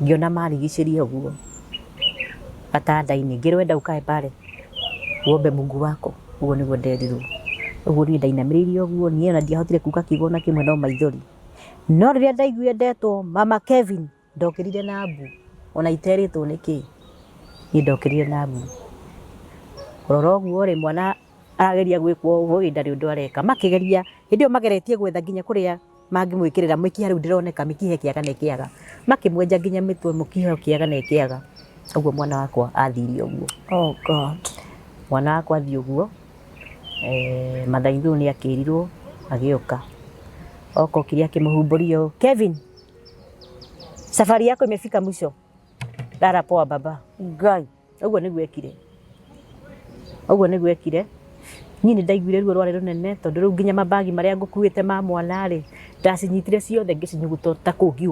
ngiona marigicĩria ũguo gatanda-inĩ ngĩrwo enda ukae pale uombe Mungu wako, ũguo nĩguo nderirwo. Ũguo niĩ ndainamĩrĩire ũguo, niĩ ona ndiahotire kuga kiugo ona kĩmwe no maithori. No rĩrĩa ndaiguire ndetwo mama Kevin, ndokĩrire na mbu, ona iterĩtwo nĩkĩ, niĩ ndokĩrire na mbu. Kũrora ũguo rĩ, mwana arageria gwĩkwo ũguo ndarĩ ũndũ areka, makĩgeria hĩndĩ ĩyo mageretie gwetha nginya kũrĩa mangĩmwĩkĩrĩra mĩkiha, rĩu ndĩroneka mĩkiha ĩkĩaga na ĩkĩaga, makĩmwenja nginya mĩtwe mũkiha ũkĩaga na ĩkĩaga. Ũguo mwana wakwa athire ũguo. Oh God. Mwana wakwa athiĩ ũguo, mathaithũ nĩ akĩrirwo agĩũka. Oka kĩrĩa kĩmũhumbũria, Kevin, safari yako imefika mwisho. Lala poa baba. Ngai. Ũguo nĩguo ekire. Ũguo nĩguo ekire. Niĩ nĩ ndaiguire ruo rwarĩ rũnene tondũ rĩu nginya mabagi marĩa ngũkuĩte ma mwana rĩ, ndacinyitire ciothe ngĩcinyuguta ta kũngiuma.